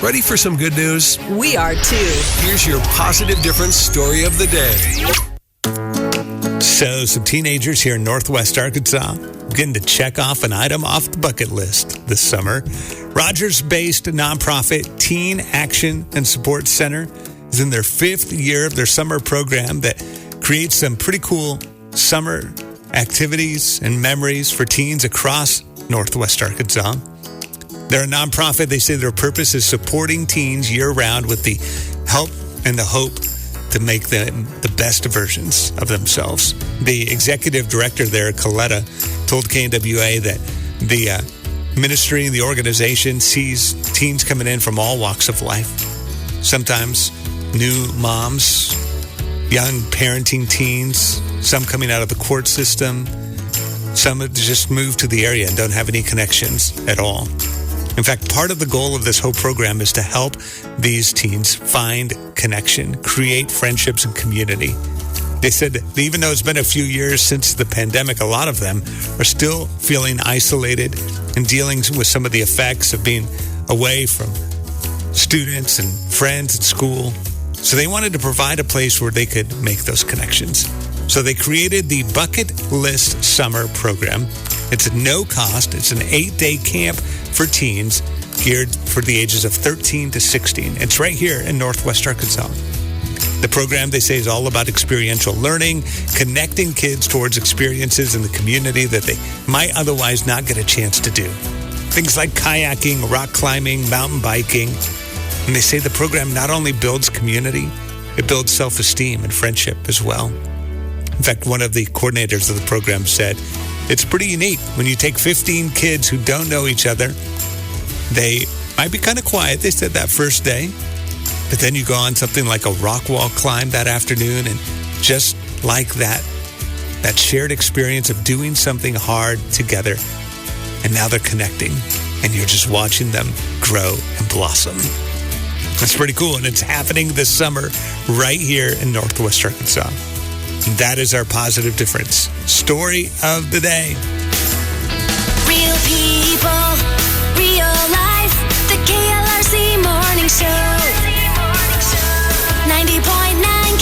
Ready for some good news? We are too. Here's your positive difference story of the day. So, some teenagers here in Northwest Arkansas getting to check off an item off the bucket list this summer. Rogers-based nonprofit Teen Action and Support Center is in their 5th year of their summer program that creates some pretty cool summer activities and memories for teens across Northwest Arkansas. They're a nonprofit. They say their purpose is supporting teens year-round with the help and the hope to make them the best versions of themselves. The executive director there, Coletta, told KNWA that the ministry and the organization sees teens coming in from all walks of life. Sometimes new moms, young parenting teens, some coming out of the court system, some have just moved to the area and don't have any connections at all. In fact, part of the goal of this whole program is to help these teens find connection, create friendships and community. They said that even though it's been a few years since the pandemic, a lot of them are still feeling isolated and dealing with some of the effects of being away from students and friends at school. So they wanted to provide a place where they could make those connections. So they created the Bucket List Summer Program. It's at no cost. It's an 8-day camp for teens geared for the ages of 13 to 16. It's right here in Northwest Arkansas. The program, they say, is all about experiential learning, connecting kids towards experiences in the community that they might otherwise not get a chance to do. Things like kayaking, rock climbing, mountain biking. And they say the program not only builds community, it builds self-esteem and friendship as well. In fact, one of the coordinators of the program said, it's pretty unique when you take 15 kids who don't know each other. They might be kind of quiet, they said, that first day. But then you go on something like a rock wall climb that afternoon, and just like that shared experience of doing something hard together, and now they're connecting, and you're just watching them grow and blossom. That's pretty cool, and it's happening this summer right here in Northwest Arkansas. That is our positive difference story of the day. Real people, real life, the KLRC Morning Show. 90.9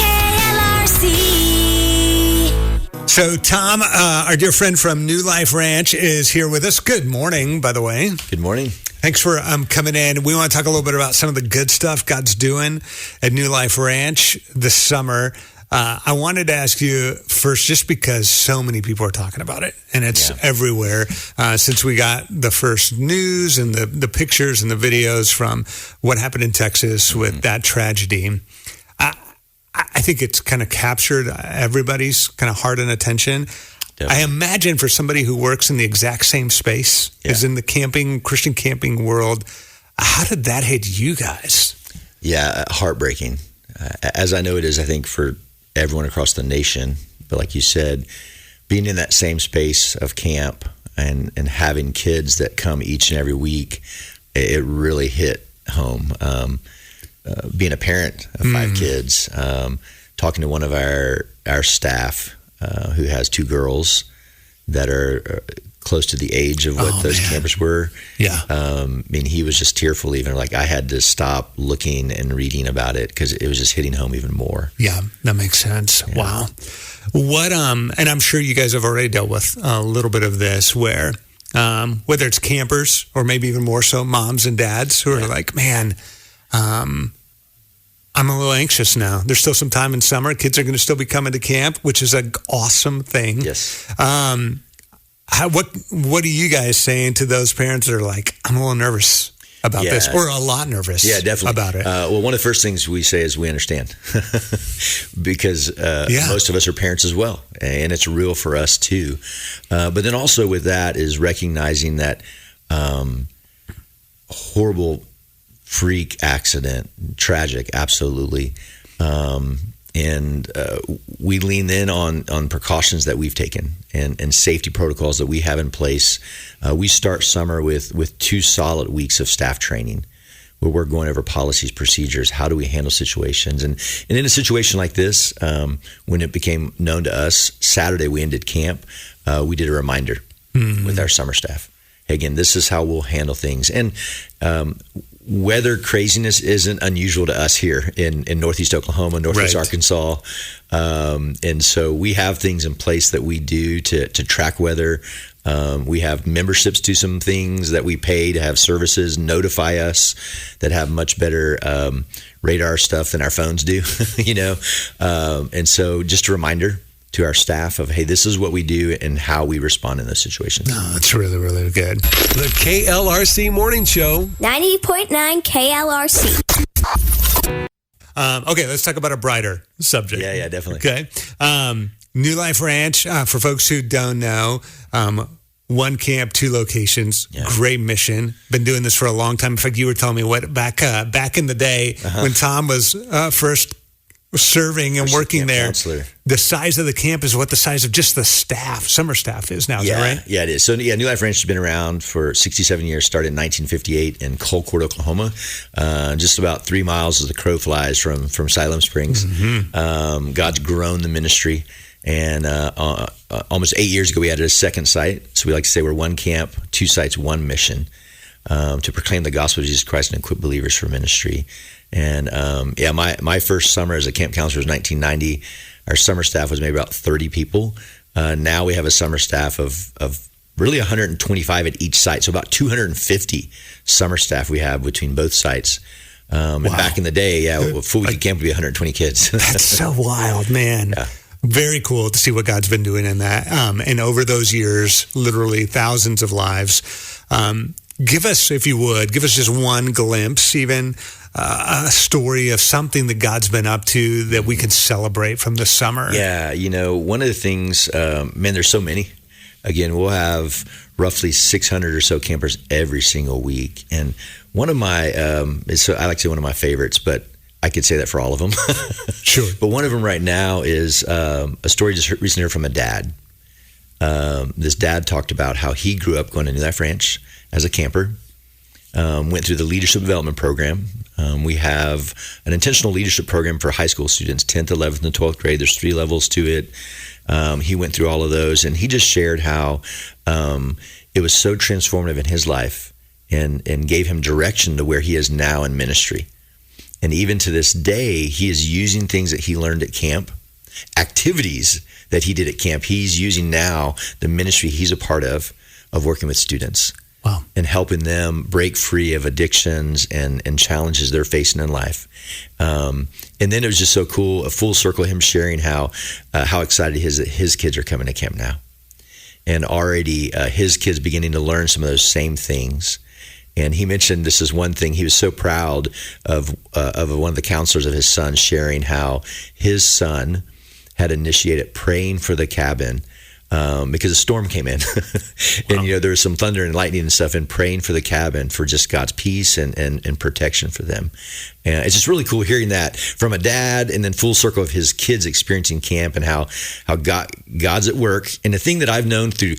KLRC. So Tom, our dear friend from New Life Ranch, is here with us. Good morning, by the way. Good morning. Thanks for coming in. We want to talk a little bit about some of the good stuff God's doing at New Life Ranch this summer. I wanted to ask you first, just because so many people are talking about it, and it's everywhere, since we got the first news and the pictures and the videos from what happened in Texas with that tragedy. I think it's kind of captured everybody's kind of heart and attention. Definitely. I imagine for somebody who works in the exact same space as in the Christian camping world, how did that hit you guys? Yeah, heartbreaking. As I know it is, I think, for everyone across the nation. But like you said, being in that same space of camp and having kids that come each and every week, it really hit home. Being a parent of 5 kids, talking to one of our staff who has 2 girls that are close to the age of what those campers were. Yeah. I mean, he was just tearful even. Like, I had to stop looking and reading about it because it was just hitting home even more. Yeah, that makes sense. Yeah. Wow. What, and I'm sure you guys have already dealt with a little bit of this where, whether it's campers or maybe even more so moms and dads who are like, man, I'm a little anxious now. There's still some time in summer. Kids are going to still be coming to camp, which is an awesome thing. Yes. What are you guys saying to those parents that are like, I'm a little nervous about this, or a lot nervous definitely. About it? Well, one of the first things we say is we understand because most of us are parents as well, and it's real for us too. But then also with that is recognizing that horrible freak accident, tragic, absolutely. And we lean in on precautions that we've taken and safety protocols that we have in place. We start summer with 2 solid weeks of staff training where we're going over policies, procedures, how do we handle situations. And in a situation like this, when it became known to us, Saturday we ended camp, we did a reminder with our summer staff. Hey, again, this is how we'll handle things. And weather craziness isn't unusual to us here in Northeast Oklahoma, Northwest Arkansas. And so we have things in place that we do to track weather. We have memberships to some things that we pay to have services notify us that have much better radar stuff than our phones do, and so just a reminder to our staff of, hey, this is what we do and how we respond in those situations. No, that's really, really good. The KLRC Morning Show. 90.9 KLRC. Okay, let's talk about a brighter subject. Yeah, definitely. Okay. New Life Ranch, for folks who don't know, one camp, two locations, great mission. Been doing this for a long time. In fact, you were telling me back in the day when Tom was first serving and working there, counselor. The size of the camp is what the size of just the summer staff is now. Is that right? Yeah, it is. So, New Life Ranch has been around for 67 years, started in 1958 in Colcord, Oklahoma, just about 3 miles as the crow flies from Siloam Springs. Mm-hmm. God's grown the ministry. And almost 8 years ago, we added a second site. So we like to say we're one camp, two sites, one mission, to proclaim the gospel of Jesus Christ and equip believers for ministry. And my first summer as a camp counselor was 1990. Our summer staff was maybe about 30 people. Now we have a summer staff of really 125 at each site. So about 250 summer staff we have between both sites. And back in the day, full week camp would be 120 kids. That's so wild, man. Yeah. Very cool to see what God's been doing in that. And over those years, literally thousands of lives. Give us, if you would, just one glimpse, even a story of something that God's been up to that we can celebrate from the summer. Yeah, one of the things, there's so many. Again, we'll have roughly 600 or so campers every single week. And one of my, I like to say one of my favorites, but I could say that for all of them. Sure. But one of them right now is a story just recently heard from a dad. This dad talked about how he grew up going to New Life Ranch as a camper, went through the leadership development program. We have an intentional leadership program for high school students, 10th, 11th, and 12th grade. There's 3 levels to it. He went through all of those, and he just shared how it was so transformative in his life and gave him direction to where he is now in ministry. And even to this day, he is using things that he learned at camp, activities that he did at camp. He's using now the ministry he's a part of working with students. Wow. And helping them break free of addictions and challenges they're facing in life. And then it was just so cool, a full circle, him sharing how excited his kids are coming to camp now. And already his kids beginning to learn some of those same things. And he mentioned this is one thing. He was so proud of one of the counselors of his son sharing how his son had initiated praying for the cabin because a storm came in. And, there was some thunder and lightning and stuff, and praying for the cabin for just God's peace and protection for them. And it's just really cool hearing that from a dad, and then full circle of his kids experiencing camp and how God's at work. And the thing that I've known through,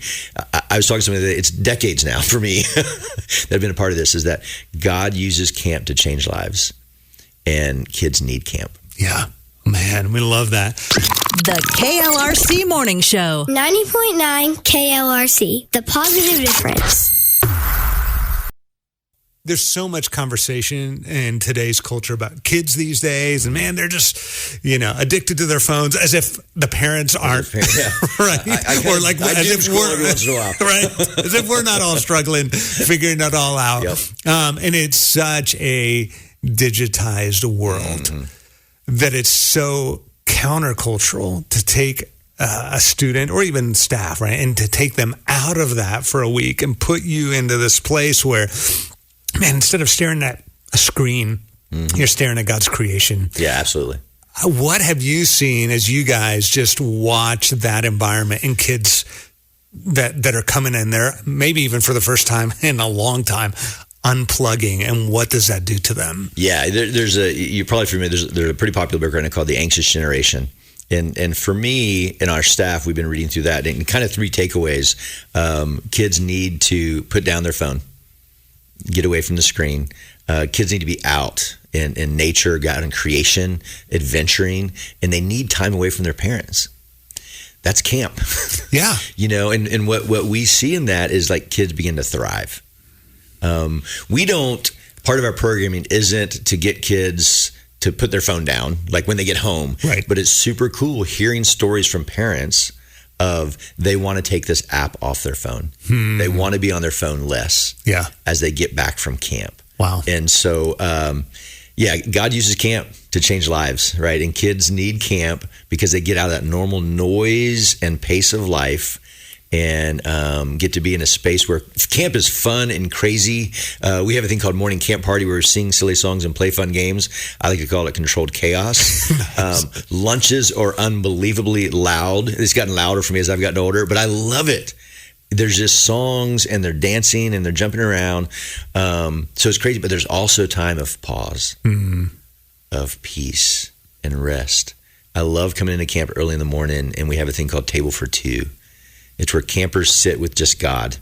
I was talking to somebody that it's decades now for me that have been a part of this, is that God uses camp to change lives, and kids need camp. Yeah. Man, we love that. The KLRC Morning Show. 90.9 KLRC. The positive difference. There's so much conversation in today's culture about kids these days, and man, they're just, addicted to their phones as if the parents aren't, right? Or like as if we're right, as if we're not all struggling, figuring it all out. Yep. And it's such a digitized world that it's so countercultural to take a student or even staff, right, and to take them out of that for a week and put you into this place where, man, instead of staring at a screen, you're staring at God's creation. Yeah, absolutely. What have you seen as you guys just watch that environment and kids that are coming in there, maybe even for the first time in a long time, unplugging, and what does that do to them? Yeah, you're probably familiar, there's a pretty popular book right now called The Anxious Generation. And for me and our staff, we've been reading through that, and kind of 3 takeaways. Kids need to put down their phone, get away from the screen. Kids need to be out in nature, out in creation, adventuring, and they need time away from their parents. That's camp. Yeah. And what we see in that is like kids begin to thrive. We don't part of our programming isn't to get kids to put their phone down, like when they get home. Right. But it's super cool hearing stories from parents of they want to take this app off their phone. They want to be on their phone less as they get back from camp. Wow. And so, God uses camp to change lives, right? And kids need camp because they get out of that normal noise and pace of life and get to be in a space where camp is fun and crazy. We have a thing called morning camp party where we sing silly songs and play fun games. I like to call it controlled chaos. Nice. Lunches are unbelievably loud. It's gotten louder for me as I've gotten older, but I love it. There's just songs and they're dancing and they're jumping around. So it's crazy, but there's also time of pause, of peace and rest. I love coming into camp early in the morning, and we have a thing called Table for Two. It's where campers sit with just God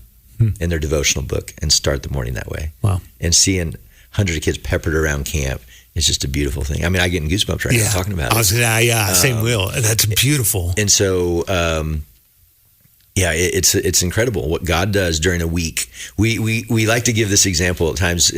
in their devotional book and start the morning that way. Wow. And seeing hundreds of kids peppered around camp is just a beautiful thing. I mean, I get goosebumps right now talking about it. Same will. That's beautiful. And so, it's incredible what God does during a week. We like to give this example at times,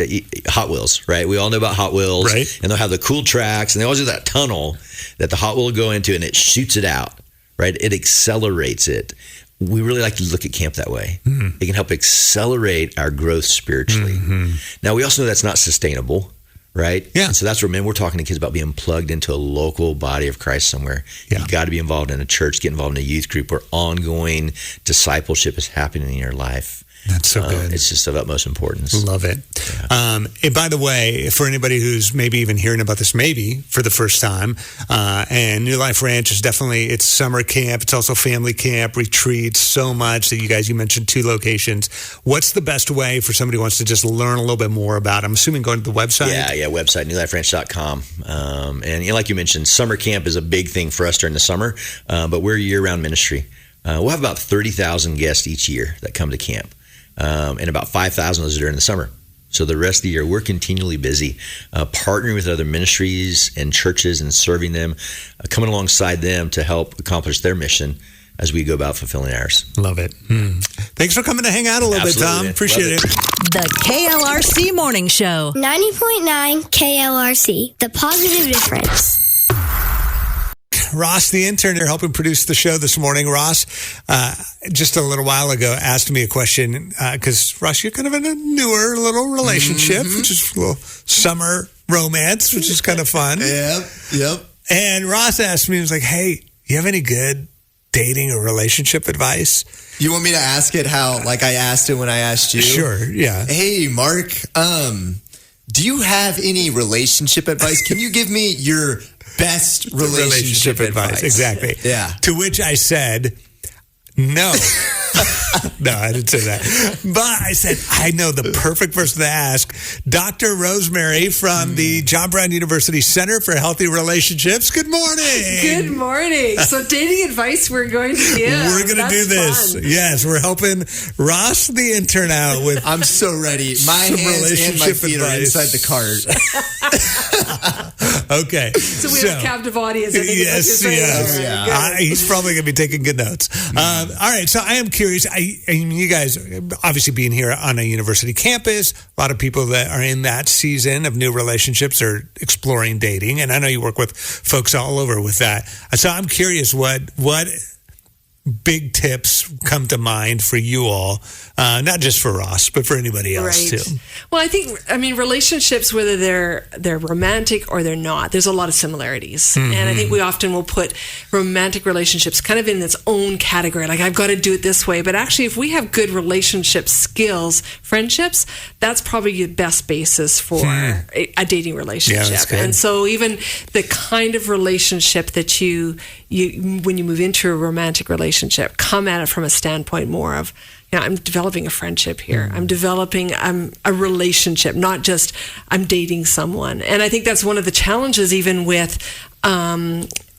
Hot Wheels, right? We all know about Hot Wheels, right? And they'll have the cool tracks, and they always do that tunnel that the Hot Wheel will go into, and it shoots it out, right? It accelerates it. We really like to look at camp that way. It can help accelerate our growth spiritually. Now, we also know that's not sustainable, right? Yeah. And so that's where, we're talking to kids about being plugged into a local body of Christ somewhere. Yeah. You got to be involved in a church, get involved in a youth group where ongoing discipleship is happening in your life. That's so good. It's just of utmost importance. Love it. Yeah. And by the way, for anybody who's maybe even hearing about this maybe for the first time, and New Life Ranch is definitely, it's summer camp. It's also family camp, retreats, so much that you mentioned 2 locations. What's the best way for somebody who wants to just learn a little bit more about it? I'm assuming going to the website? Yeah, website, newliferanch.com. And like you mentioned, summer camp is a big thing for us during the summer, but we're a year-round ministry. We'll have about 30,000 guests each year that come to camp. And about 5,000 of those are during the summer. So the rest of the year, we're continually busy partnering with other ministries and churches and serving them, coming alongside them to help accomplish their mission as we go about fulfilling ours. Love it. Thanks for coming to hang out a little bit, Tom. Appreciate it. The KLRC Morning Show. 90.9 KLRC, the positive difference. Ross, the intern, here helping produce the show this morning. Ross, just a little while ago, asked me a question because, Ross, you're kind of in a newer little relationship, which is a little summer romance, which is kind of fun. Yep. And Ross asked me, he was like, hey, you have any good dating or relationship advice? You want me to ask it how, like I asked it when I asked you? Sure, yeah. Hey, Mark, do you have any relationship advice? Can you give me your best relationship advice? Exactly. Yeah. To which I said, no. No, I didn't say that. But I said, I know the perfect person to ask. Dr. Rosemary from the John Brown University Center for Healthy Relationships. Good morning. Good morning. So dating advice we're going to give. We're going to do this. Fun. Yes, we're helping Ross, the intern, out with I'm so ready. My some hands and my relationship feet are advice. inside the cart. Okay. So we have a captive audience. I think is what you're Yes. saying. Yeah. Good. He's probably going to be taking good notes. All right. So I am curious. I mean, you guys, obviously being here on a university campus, a lot of people that are in that season of new relationships are exploring dating. And I know you work with folks all over with that. So I'm curious what big tips come to mind for you all, not just for Ross, but for anybody else too. Well, I mean, relationships, whether they're romantic or they're not, there's a lot of similarities. And I think we often will put romantic relationships kind of in its own category. Like, I've got to do it this way. But actually, if we have good relationship skills, friendships, that's probably the best basis for a dating relationship. Yeah, that's good. And so even the kind of relationship that you when you move into a romantic relationship, come at it from a standpoint more of, I'm developing a friendship here. I'm developing a relationship, not just I'm dating someone. And I think that's one of the challenges even with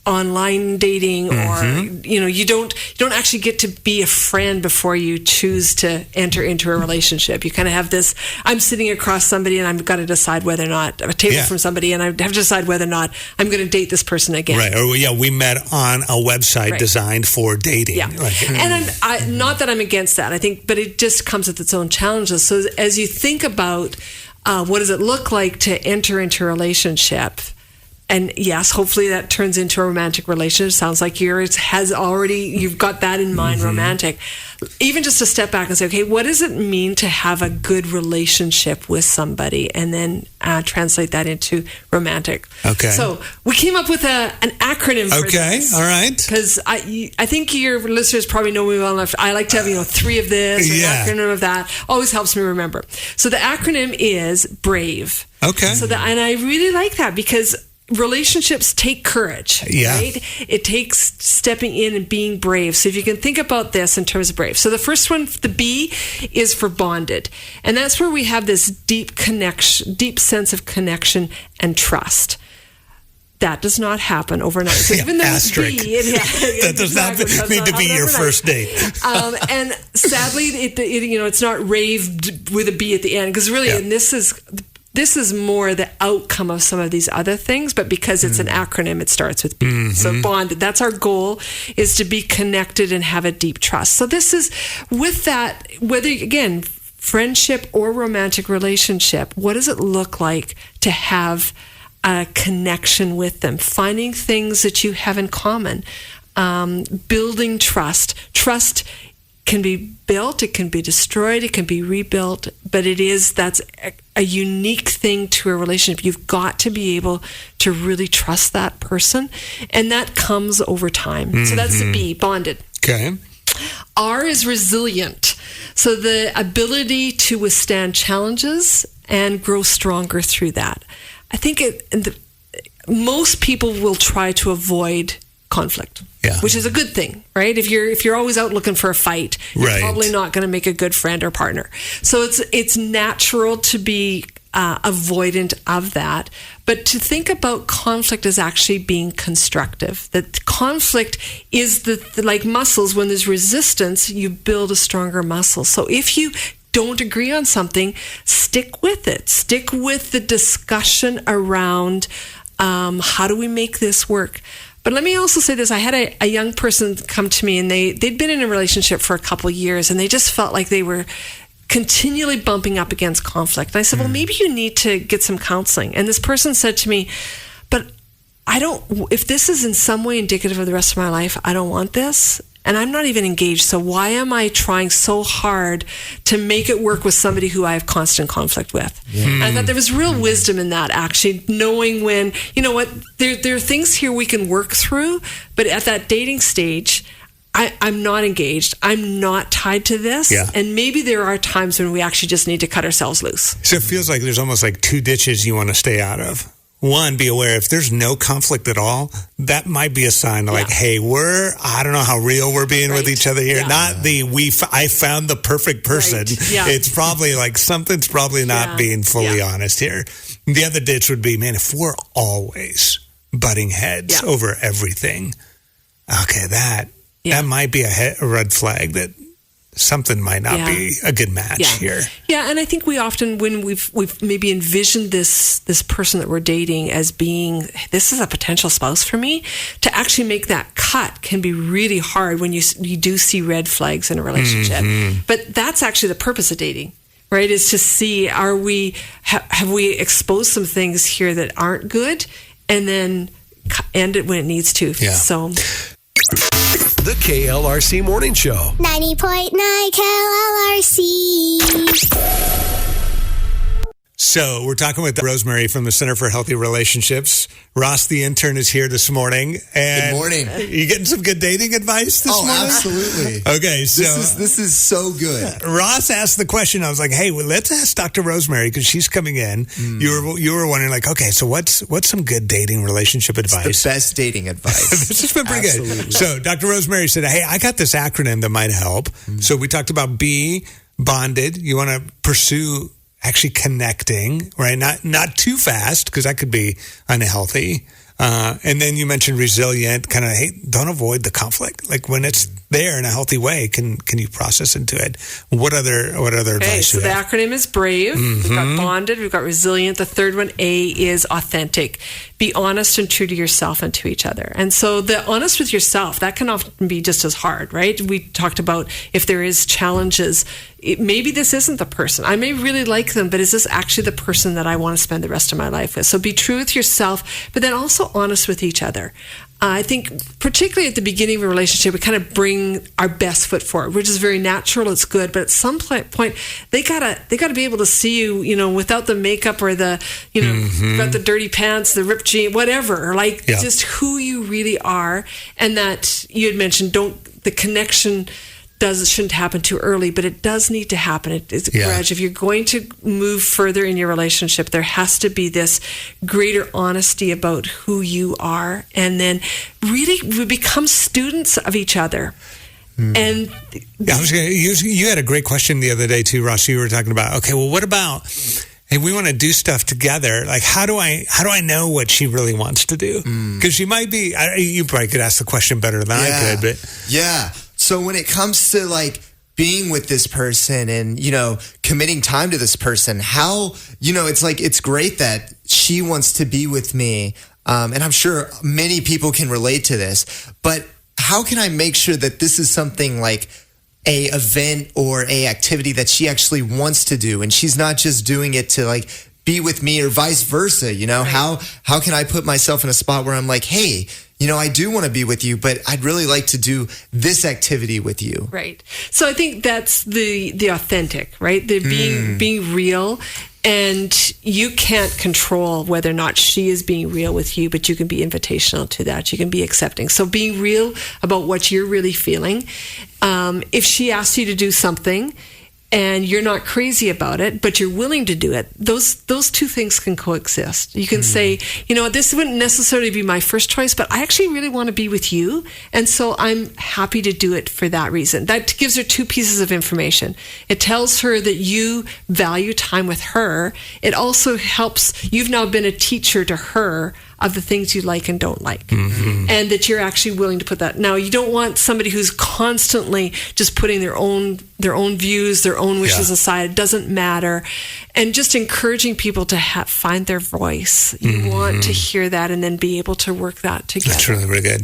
online dating, or you don't actually get to be a friend before you choose to enter into a relationship. You kind of have this, I'm sitting across somebody and I've got to decide whether or not, a table from somebody, and I have to decide whether or not I'm going to date this person again. Right. Or we met on a website designed for dating. Yeah. And I'm not that I'm against that, I think, but it just comes with its own challenges. So as you think about what does it look like to enter into a relationship? And yes, hopefully that turns into a romantic relationship. Sounds like you've got that in mind, romantic. Even just to step back and say, okay, what does it mean to have a good relationship with somebody? And then translate that into romantic. Okay. So we came up with an acronym for this. All right. Because I think your listeners probably know me well enough. I like to have, 3 of this, or an acronym of that. Always helps me remember. So the acronym is BRAVE. Okay. And I really like that because relationships take courage, right? It takes stepping in and being brave. So if you can think about this in terms of brave. So the first one, the B, is for bonded. And that's where we have this deep connection, deep sense of connection and trust. That does not happen overnight. So even though asterisk. That does not need to be your first date. And sadly, it's not raved with a B at the end, because really, and this is more the outcome of some of these other things, but because it's an acronym, it starts with B. Mm-hmm. So bonded, that's our goal, is to be connected and have a deep trust. So this is with that, whether, again, friendship or romantic relationship, what does it look like to have a connection with them? Finding things that you have in common, building trust. Trust can be built, it can be destroyed, it can be rebuilt, but that's a unique thing to a relationship. You've got to be able to really trust that person, and that comes over time. Mm-hmm. So that's the B, bonded. Okay. R is resilient. So the ability to withstand challenges and grow stronger through that. I think most people will try to avoid conflict, which is a good thing, right? If you're always out looking for a fight, you're probably not going to make a good friend or partner. So it's natural to be avoidant of that, but to think about conflict as actually being constructive. That conflict is like muscles. When there's resistance, you build a stronger muscle. So if you don't agree on something, stick with it. Stick with the discussion around how do we make this work. But let me also say this. I had a young person come to me, and they'd been in a relationship for a couple of years, and they just felt like they were continually bumping up against conflict. And I said, well, maybe you need to get some counseling. And this person said to me, but if this is in some way indicative of the rest of my life, I don't want this. And I'm not even engaged. So why am I trying so hard to make it work with somebody who I have constant conflict with? Yeah. I thought there was real wisdom in that, actually, knowing when, there are things here we can work through, but at that dating stage, I'm not engaged. I'm not tied to this. Yeah. And maybe there are times when we actually just need to cut ourselves loose. So it feels like there's almost like 2 ditches you want to stay out of. One, be aware if there's no conflict at all, that might be a sign of like, hey, I don't know how real we're being with each other here. Yeah. Not I found the perfect person. Right. Yeah. It's probably like something's probably not being fully honest here. The other ditch would be, man, if we're always butting heads over everything, okay, that might be a red flag that something might not be a good match here. Yeah, and I think we often, when we've maybe envisioned this person that we're dating as being, this is a potential spouse for me, to actually make that cut can be really hard when you do see red flags in a relationship. Mm-hmm. But that's actually the purpose of dating, right? Is to see, have we exposed some things here that aren't good, and then end it when it needs to. Yeah. So. The KLRC Morning Show. 90.9 KLRC. So we're talking with Rosemary from the Center for Healthy Relationships. Ross, the intern, is here this morning. And good morning. You getting some good dating advice this morning? Absolutely. Okay, so this is so good. Ross asked the question. I was like, hey, well, let's ask Dr. Rosemary, because she's coming in. You were wondering, like, okay, so what's some good dating relationship advice? It's the best dating advice. This has been pretty good. So Dr. Rosemary said, hey, I got this acronym that might help. So we talked about B, bonded. You want to pursue actually connecting, right? Not too fast, because that could be unhealthy. And then you mentioned resilient, kind of, hey, don't avoid the conflict. Like when it's there in a healthy way, can you process into it? What other advice? So the acronym is BRAVE. We've got bonded. We've got resilient. The third one, A, is authentic. Be honest and true to yourself and to each other. And so the honest with yourself, that can often be just as hard, right? We talked about if there is challenges, maybe this isn't the person. I may really like them, but is this actually the person that I want to spend the rest of my life with? So be true with yourself, but then also honest with each other. I think particularly at the beginning of a relationship, we kind of bring our best foot forward, which is very natural. It's good, but at some point, they gotta be able to see you, without the makeup or the, got the dirty pants, the ripped jeans, whatever, just who you really are, and that you had mentioned. The connection shouldn't happen too early, but it does need to happen. It's a grudge. If you're going to move further in your relationship, there has to be this greater honesty about who you are, and then really we become students of each other. And you had a great question the other day too, Ross. You were talking about, okay, well, what about, hey, we want to do stuff together. Like, how do I know what she really wants to do? Because she might be. You probably could ask the question better than I could, but yeah. So when it comes to being with this person and, committing time to this person, how, it's great that she wants to be with me. And I'm sure many people can relate to this, but how can I make sure that this is something like a event or a activity that she actually wants to do, and she's not just doing it to be with me, or vice versa? Right. How can I put myself in a spot where I'm like, hey, I do want to be with you, but I'd really like to do this activity with you. Right. So I think that's the authentic, right? The being real. And you can't control whether or not she is being real with you, but you can be invitational to that. You can be accepting. So being real about what you're really feeling. If she asks you to do something and you're not crazy about it, but you're willing to do it, those two things can coexist. You can say, this wouldn't necessarily be my first choice, but I actually really want to be with you, and so I'm happy to do it for that reason. That gives her two pieces of information. It tells her that you value time with her. It also helps, you've now been a teacher to her of the things you like and don't like, and that you're actually willing to put that. Now, you don't want somebody who's constantly just putting their own views, their own wishes aside. It doesn't matter. And just encouraging people to find their voice. You want to hear that and then be able to work that together. That's really, really good.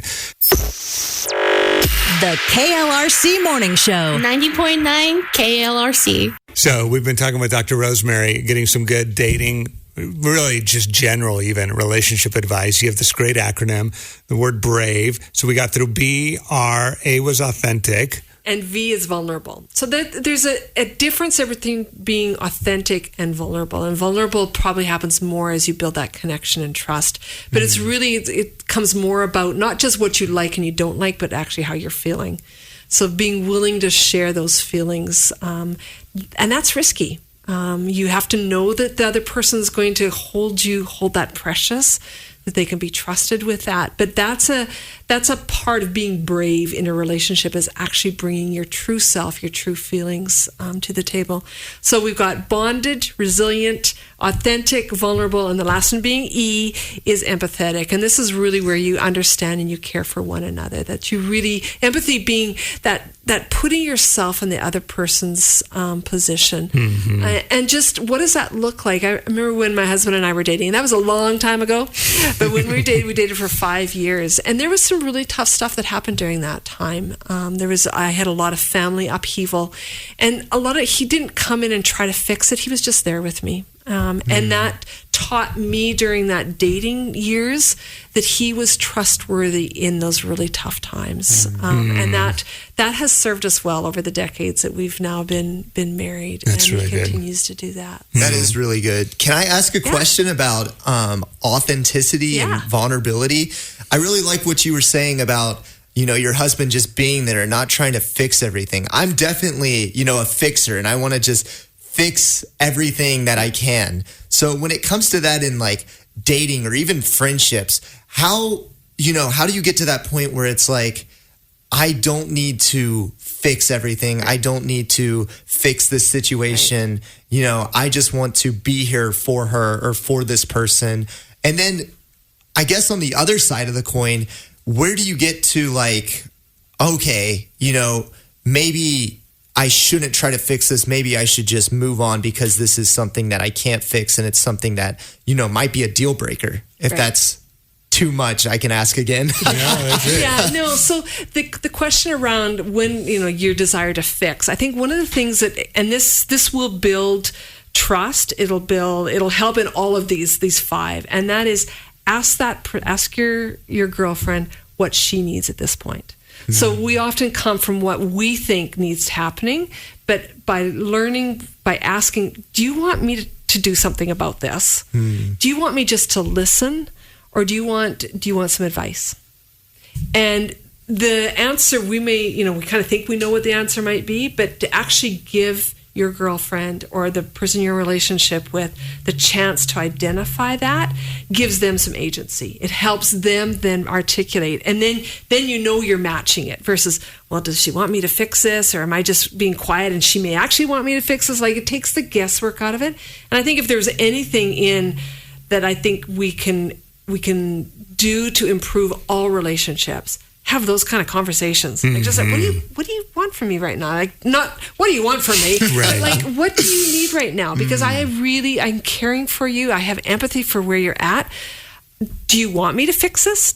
The KLRC Morning Show. 90.9 KLRC. So we've been talking with Dr. Rosemary, getting some good dating, really just general even relationship advice. You have this great acronym, the word BRAVE. So we got through B, R, A was authentic. And V is vulnerable. So there's a difference, everything being authentic and vulnerable. And vulnerable probably happens more as you build that connection and trust. But it's really, it comes more about not just what you like and you don't like, but actually how you're feeling. So being willing to share those feelings, and that's risky. You have to know that the other person is going to hold that precious, that they can be trusted with that. But that's a part of being brave in a relationship, is actually bringing your true self, your true feelings to the table. So we've got bonded, resilient, authentic, vulnerable, and the last one being E is empathetic. And this is really where you understand and you care for one another, that you really, empathy being that putting yourself in the other person's position. And just, what does that look like? I remember when my husband and I were dating, and that was a long time ago, but when we dated for 5 years, and there was some really tough stuff that happened during that time. I had a lot of family upheaval, and he didn't come in and try to fix it. He was just there with me. And that taught me during that dating years that he was trustworthy in those really tough times. And that has served us well over the decades that we've now been married. That's and really he continues to do that. That is really good. Can I ask a question about authenticity and vulnerability? I really like what you were saying about, your husband just being there and not trying to fix everything. I'm definitely, a fixer, and I want to just fix everything that I can. So when it comes to that in dating or even friendships, how do you get to that point where it's like, I don't need to fix everything. I don't need to fix this situation. Right. I just want to be here for her or for this person. And then I guess on the other side of the coin, where do you get to okay, maybe I shouldn't try to fix this. Maybe I should just move on because this is something that I can't fix, and it's something that, might be a deal breaker. If that's too much, I can ask again. So the question around when, your desire to fix, I think one of the things that, and this will build trust, it'll help in all of these 5, and that is ask your girlfriend what she needs at this point. So we often come from what we think needs happening, but by asking, do you want me to do something about this? Do you want me just to listen, or do you want some advice? And the answer, we kind of think we know what the answer might be, but to actually give your girlfriend or the person you're in a relationship with the chance to identify that gives them some agency. It helps them then articulate, and then you're matching it versus, well, does she want me to fix this, or am I just being quiet and she may actually want me to fix this? Like, it takes the guesswork out of it. And I think if there's anything in that I think we can do to improve all relationships, have those kind of conversations. Like, just like, what do you want from me right now? Like, not what do you want from me? Right. Like, what do you need right now? Because I'm caring for you. I have empathy for where you're at. Do you want me to fix this?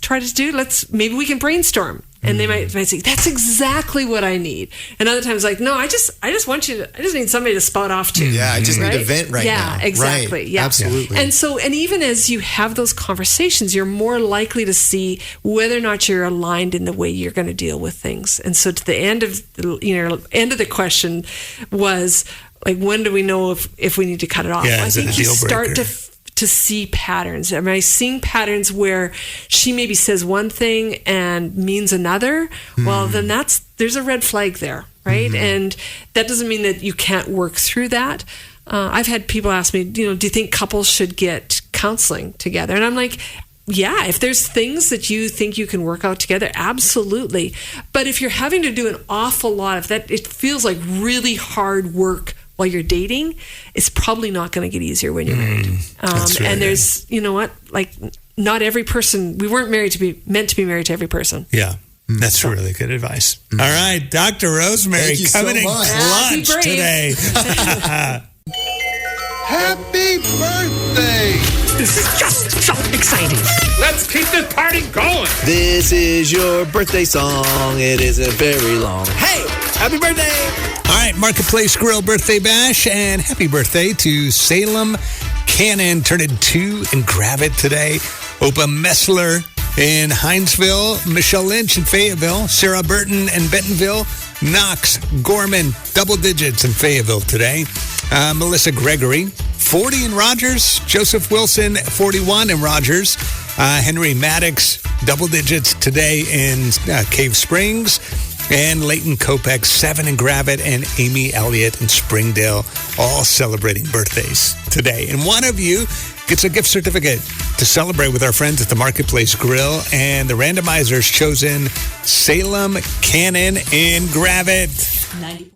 Maybe we can brainstorm. And they might say, that's exactly what I need. And other times, like, no, I just need somebody to spout off to. Yeah, I just need to vent now. Yeah, exactly. Right. Yeah, absolutely. And even as you have those conversations, you're more likely to see whether or not you're aligned in the way you're going to deal with things. And so, to the end of the question was, like, when do we know if we need to cut it off? Yeah, I think you start breaker? to see patterns. Am I seeing patterns where she maybe says one thing and means another? Well, then there's a red flag there, right? And that doesn't mean that you can't work through that. I've had people ask me, do you think couples should get counseling together? And I'm like, yeah, if there's things that you think you can work out together, absolutely. But if you're having to do an awful lot of that, it feels like really hard work while you're dating, it's probably not going to get easier when you're married. And there's, like, not every person, we weren't meant to be married to every person. Yeah. That's really good advice. All right, Dr. Rosemary coming in clutch today. Happy birthday! This is just so exciting. Let's keep this party going. This is your birthday song. It isn't very long. Hey, happy birthday! All right, Marketplace Grill Birthday Bash, and happy birthday to Salem Cannon, turning 2 in Gravette today. Opa Messler in Hinesville, Michelle Lynch in Fayetteville, Sarah Burton in Bentonville, Knox Gorman, double digits in Fayetteville today. Melissa Gregory, 40 in Rogers. Joseph Wilson, 41 in Rogers. Henry Maddox, double digits today in Cave Springs. And Leighton Kopech, 7 in Gravette, and Amy Elliott in Springdale, all celebrating birthdays today. And one of you gets a gift certificate to celebrate with our friends at the Marketplace Grill. And the randomizers chosen Salem Cannon in Gravette.